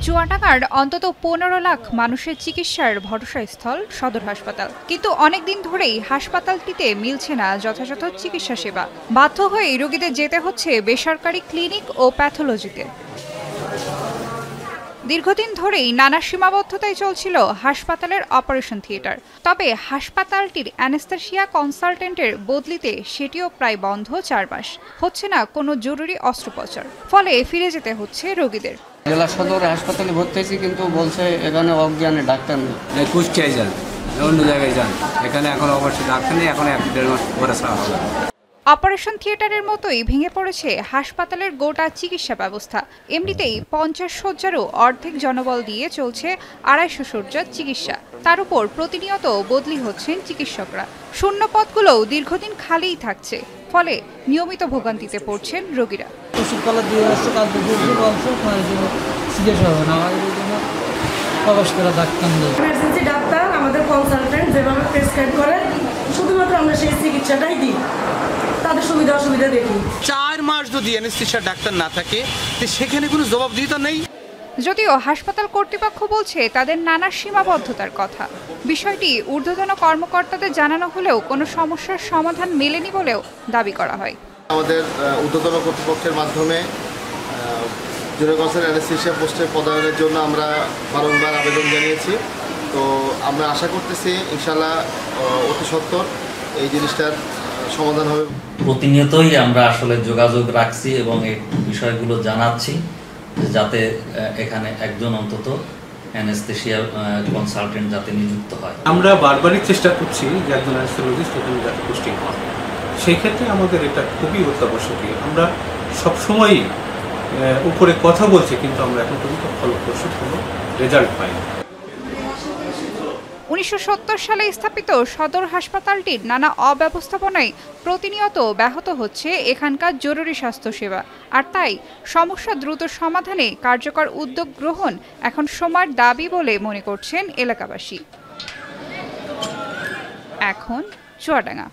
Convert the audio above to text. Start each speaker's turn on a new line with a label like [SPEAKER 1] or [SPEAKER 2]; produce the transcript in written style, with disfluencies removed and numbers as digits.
[SPEAKER 1] চুয়াডাঙ্গার অন্তত ১৫ লাখ মানুষের চিকিৎসার ভরসাস্থল সদর হাসপাতাল, কিন্তু অনেকদিন ধরেই হাসপাতালটিতে মিলছে না যথাযথ চিকিৎসা সেবা। বাধ্য হয়ে রোগীদের যেতে হচ্ছে বেসরকারি ক্লিনিক ও প্যাথোলজিতে। দীর্ঘদিন ধরেই নানা সীমাবদ্ধতায় চলছিল হাসপাতালের অপারেশন থিয়েটার। তবে হাসপাতালটির অ্যানেস্থেসিয়া কনসালটেন্টের বদলিতে সেটিও প্রায় বন্ধ ৪ মাস। হচ্ছে না কোনো জরুরি অস্ত্রোপচার, ফলে ফিরে যেতে হচ্ছে রোগীদের।
[SPEAKER 2] জেলা সদর হাসপাতালে ভর্তি হয়েছি, কিন্তু বলছে এখানে অজ্ঞানে ডাক্তার নেই।
[SPEAKER 3] কুষ্টিয়ায় যান, অন্য জায়গায় যান, এখানে এখন অবশ্যই ডাক্তার নেই, এখন ১-১.৫ মাস পরে ছাড়া হবে।
[SPEAKER 1] অপারেশন থিয়েটারের মতোই ভেঙে পড়েছে হাসপাতালের গোটা চিকিৎসা ব্যবস্থা। এমনিতেই ৫০ শয্যারও অর্ধেক জনবল দিয়ে চলছে ২৫০ শয্যার চিকিৎসা। তার উপর প্রতিনিয়ত বদলি হচ্ছেন চিকিৎসকরা। শূন্য পদগুলোও দীর্ঘদিন খালিই থাকছে, ফলে নিয়মিত ভোগান্তিতে পড়ছেন রোগীরা।
[SPEAKER 4] ডাক্তার আমাদের কনসালটেন্ট যেভাবে প্রেসক্রাইব করে শুধুমাত্র আমরা সেই চিকিৎসাটাই দিই, তাদের সুবিধা অসুবিধা দেখি।
[SPEAKER 5] ৪ মাস যদি অ্যানেস্থেসিয়া ডাক্তার না থাকে, সেখানে কোনো জবাবদিহিতা নেই।
[SPEAKER 1] যদিও হাসপাতাল কর্তৃপক্ষ বলছে তাদের নানা সীমাবদ্ধতার কথা। বিষয়টি ঊর্ধ্বতন কর্মকর্তাদের জানানো হলেও কোনো সমস্যার সমাধান মেলেনি বলেও দাবি করা হয়।
[SPEAKER 6] আমাদের ঊর্ধ্বতন কর্তৃপক্ষের মাধ্যমে জুনিয়র কনসালটেন্ট অ্যানেস্থেসিয়া পোস্টের পদায়নের জন্য আমরা বারংবার আবেদন জানিয়েছি। তো আমরা আশা করতেছি ইনশাআল্লাহ অতি সত্বর এই জিনিসটার সমাধান হবে।
[SPEAKER 7] প্রতিনিয়তই আমরা আসলে যোগাযোগ রাখছি এবং এই বিষয়গুলো জানাচ্ছি, যাতে এখানে একজন অন্তত অ্যানেস্থেসিয়া কনসালটেন্ট যাতে নিযুক্ত হয়।
[SPEAKER 8] আমরা বারবারই চেষ্টা করছি যে একজন অ্যানেস্থেসিওলজিস্ট এখানে যাতে পোস্টিং হয়। সেই ক্ষেত্রে আমাদের এটা খুবই অত্যাবশ্যকীয়। আমরা সবসময়ই উপরে কথা বলছি, কিন্তু আমরা এখন পর্যন্ত ফলপ্রসূ কোনো রেজাল্ট পাইনি।
[SPEAKER 1] ১৯৭০ সালে স্থাপিত সদর হাসপাতালটির নানা অব্যবস্থাপনায় প্রতিনিয়ত ব্যাহত হচ্ছে এখানকার জরুরি স্বাস্থ্যসেবা। আর তাই সমস্যা দ্রুত সমাধানে কার্যকর উদ্যোগ গ্রহণ এখন সময়ের দাবি বলে মনে করছেন এলাকাবাসী। এখন চুয়াডাঙ্গা।